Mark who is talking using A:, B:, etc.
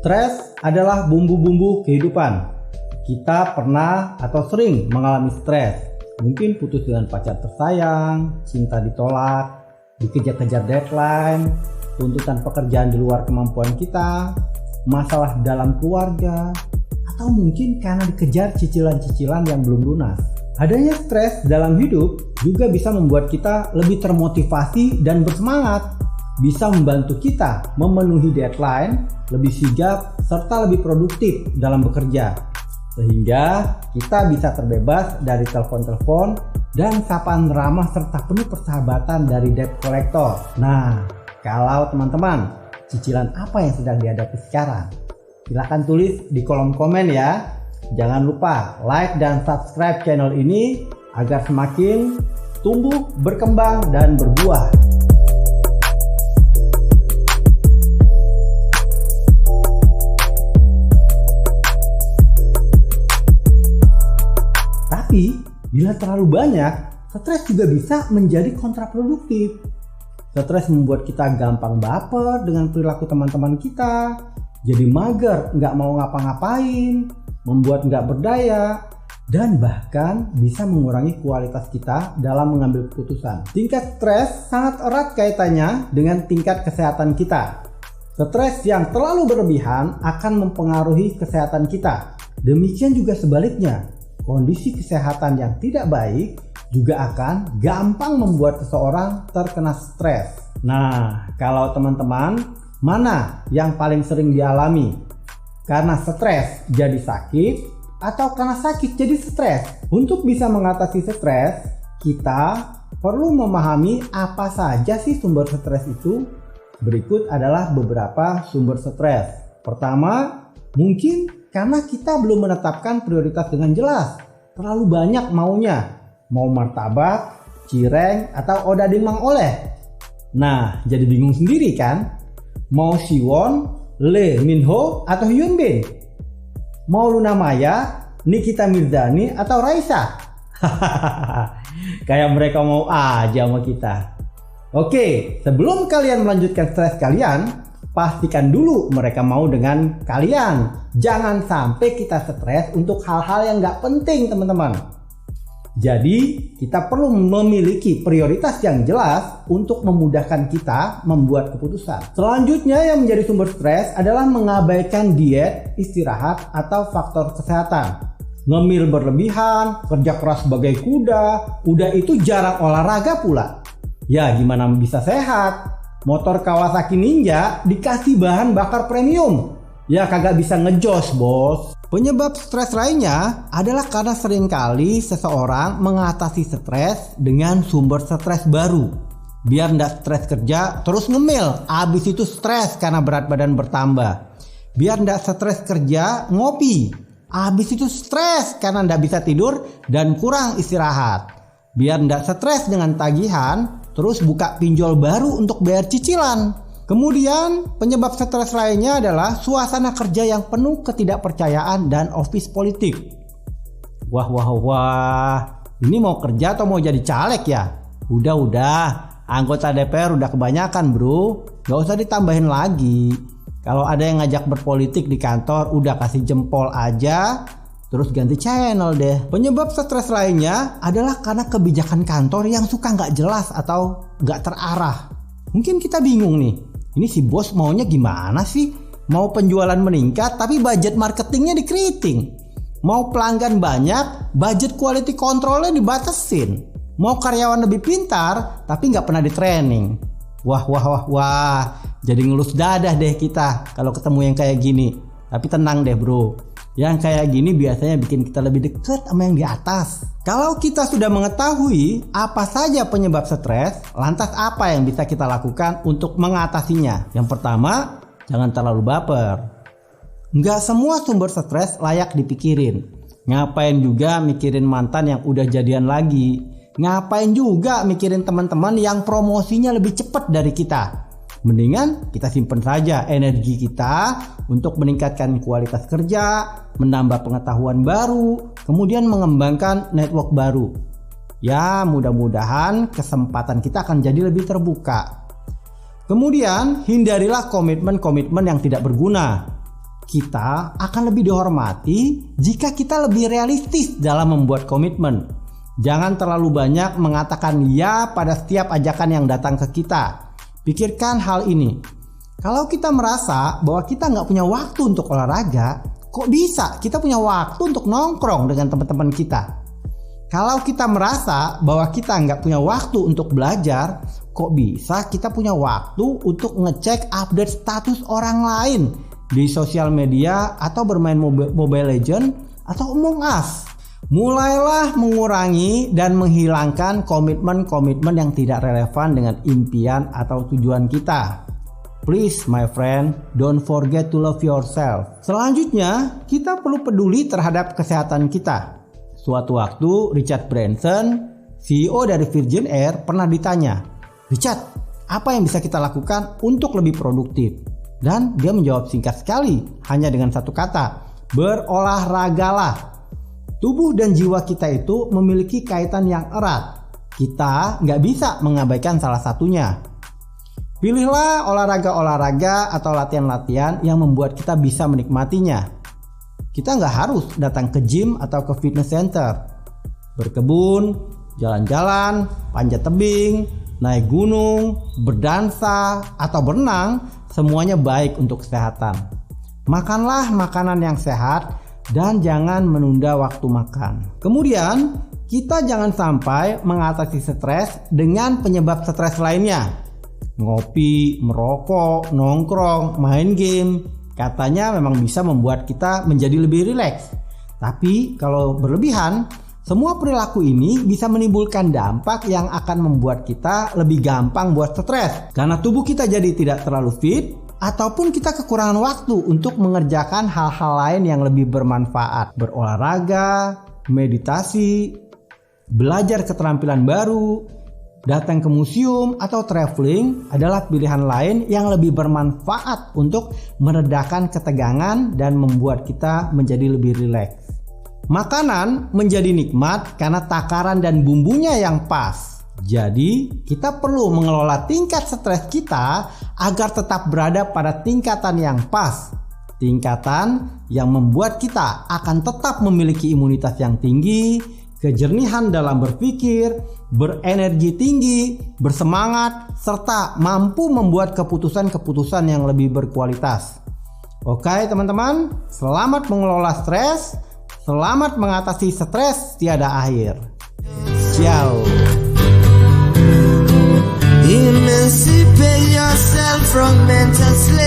A: Stres adalah bumbu-bumbu kehidupan. Kita pernah atau sering mengalami stres. Mungkin putus dengan pacar tersayang, cinta ditolak, dikejar-kejar deadline, tuntutan pekerjaan di luar kemampuan kita, masalah dalam keluarga, atau mungkin karena dikejar cicilan-cicilan yang belum lunas. Adanya stres dalam hidup juga bisa membuat kita lebih termotivasi dan bersemangat. Bisa membantu kita memenuhi deadline, lebih sigap, serta lebih produktif dalam bekerja. Sehingga kita bisa terbebas dari telepon-telepon dan sapaan ramah serta penuh persahabatan dari debt collector. Nah, kalau teman-teman, cicilan apa yang sedang dihadapi sekarang? Silahkan tulis di kolom komen ya. Jangan lupa like dan subscribe channel ini agar semakin tumbuh, berkembang, dan berbuah. Tapi, bila terlalu banyak, stres juga bisa menjadi kontraproduktif. Stres membuat kita gampang baper dengan perilaku teman-teman kita, jadi mager, nggak mau ngapa-ngapain, membuat nggak berdaya, dan bahkan bisa mengurangi kualitas kita dalam mengambil keputusan. Tingkat stres sangat erat kaitannya dengan tingkat kesehatan kita. Stres yang terlalu berlebihan akan mempengaruhi kesehatan kita. Demikian juga sebaliknya. Kondisi kesehatan yang tidak baik juga akan gampang membuat seseorang terkena stres. Nah, kalau teman-teman, mana yang paling sering dialami? Karena stres jadi sakit atau karena sakit jadi stres? Untuk bisa mengatasi stres, kita perlu memahami apa saja sih sumber stres itu. Berikut adalah beberapa sumber stres. Pertama, mungkin karena kita belum menetapkan prioritas dengan jelas. Terlalu banyak maunya. Mau martabak, cireng, atau odading mang oleh. Nah, jadi bingung sendiri kan? Mau Siwon, Lee Min Ho, atau Hyun Bin? Mau Luna Maya, Nikita Mirzani, atau Raisa? Kayak mereka mau aja sama kita. Oke, sebelum kalian melanjutkan stres kalian, pastikan dulu mereka mau dengan kalian. Jangan sampai kita stres untuk hal-hal yang gak penting, teman-teman. Jadi, kita perlu memiliki prioritas yang jelas untuk memudahkan kita membuat keputusan. Selanjutnya yang menjadi sumber stres adalah mengabaikan diet, istirahat, atau faktor kesehatan. Ngemil berlebihan, kerja keras sebagai kuda, udah itu jarang olahraga pula. Ya, gimana bisa sehat? Motor Kawasaki Ninja dikasih bahan bakar premium. Ya kagak bisa ngejos, bos. Penyebab stres lainnya adalah karena seringkali seseorang mengatasi stres dengan sumber stres baru. Biar ndak stres kerja terus ngemil, abis itu stres karena berat badan bertambah. Biar ndak stres kerja ngopi, abis itu stres karena ndak bisa tidur dan kurang istirahat. Biar ndak stres dengan tagihan, terus buka pinjol baru untuk bayar cicilan. Kemudian penyebab stres lainnya adalah suasana kerja yang penuh ketidakpercayaan dan office politik. Wah, ini mau kerja atau mau jadi caleg ya? Udah, anggota DPR udah kebanyakan bro, gak usah ditambahin lagi. Kalau ada yang ngajak berpolitik di kantor, udah kasih jempol aja, terus ganti channel deh. Penyebab stres lainnya adalah karena kebijakan kantor yang suka gak jelas atau gak terarah. Mungkin kita bingung nih, ini si bos maunya gimana sih? Mau penjualan meningkat tapi budget marketingnya dikeriting. Mau pelanggan banyak, budget quality controlnya dibatasin. Mau karyawan lebih pintar tapi gak pernah di training. Wah, jadi ngelus dadah deh kita kalau ketemu yang kayak gini. Tapi tenang deh bro, yang kayak gini biasanya bikin kita lebih deket sama yang di atas. Kalau kita sudah mengetahui apa saja penyebab stres, lantas apa yang bisa kita lakukan untuk mengatasinya? Yang pertama, jangan terlalu baper. Nggak semua sumber stres layak dipikirin. Ngapain juga mikirin mantan yang udah jadian lagi? Ngapain juga mikirin teman-teman yang promosinya lebih cepat dari kita? Mendingan kita simpen saja energi kita untuk meningkatkan kualitas kerja, menambah pengetahuan baru, kemudian mengembangkan network baru. Ya, mudah-mudahan kesempatan kita akan jadi lebih terbuka. Kemudian, hindarilah komitmen-komitmen yang tidak berguna. kita akan lebih dihormati jika kita lebih realistis dalam membuat komitmen. Jangan terlalu banyak mengatakan ya pada setiap ajakan yang datang ke kita. Pikirkan hal ini. Kalau kita merasa bahwa kita nggak punya waktu untuk olahraga, kok bisa kita punya waktu untuk nongkrong dengan teman-teman kita? Kalau kita merasa bahwa kita nggak punya waktu untuk belajar, kok bisa kita punya waktu untuk ngecek update status orang lain di sosial media atau bermain Mobile Legends atau Among Us? Mulailah mengurangi dan menghilangkan komitmen-komitmen yang tidak relevan dengan impian atau tujuan kita. Please my friend, don't forget to love yourself. Selanjutnya, kita perlu peduli terhadap kesehatan kita. Suatu waktu Richard Branson, CEO dari Virgin Air, pernah ditanya, "Richard, apa yang bisa kita lakukan untuk lebih produktif?" Dan dia menjawab singkat sekali, hanya dengan satu kata, "Berolahragalah." Tubuh dan jiwa kita itu memiliki kaitan yang erat. Kita nggak bisa mengabaikan salah satunya. Pilihlah olahraga-olahraga atau latihan-latihan yang membuat kita bisa menikmatinya. Kita nggak harus datang ke gym atau ke fitness center. Berkebun, jalan-jalan, panjat tebing, naik gunung, berdansa, atau berenang, semuanya baik untuk kesehatan. Makanlah makanan yang sehat dan jangan menunda waktu makan. Kemudian, kita jangan sampai mengatasi stres dengan penyebab stres lainnya. Ngopi, merokok, nongkrong, main game, katanya memang bisa membuat kita menjadi lebih rileks. Tapi kalau berlebihan, semua perilaku ini bisa menimbulkan dampak yang akan membuat kita lebih gampang buat stres. Karena tubuh kita jadi tidak terlalu fit, ataupun kita kekurangan waktu untuk mengerjakan hal-hal lain yang lebih bermanfaat. Berolahraga, meditasi, belajar keterampilan baru, datang ke museum atau traveling adalah pilihan lain yang lebih bermanfaat untuk meredakan ketegangan dan membuat kita menjadi lebih rileks. Makanan menjadi nikmat karena takaran dan bumbunya yang pas. Jadi, kita perlu mengelola tingkat stres kita agar tetap berada pada tingkatan yang pas. Tingkatan yang membuat kita akan tetap memiliki imunitas yang tinggi, kejernihan dalam berpikir, berenergi tinggi, bersemangat, serta mampu membuat keputusan-keputusan yang lebih berkualitas. Oke teman-teman, selamat mengelola stres, selamat mengatasi stres tiada akhir. Ciao.
B: Emancipate yourself from mental slavery.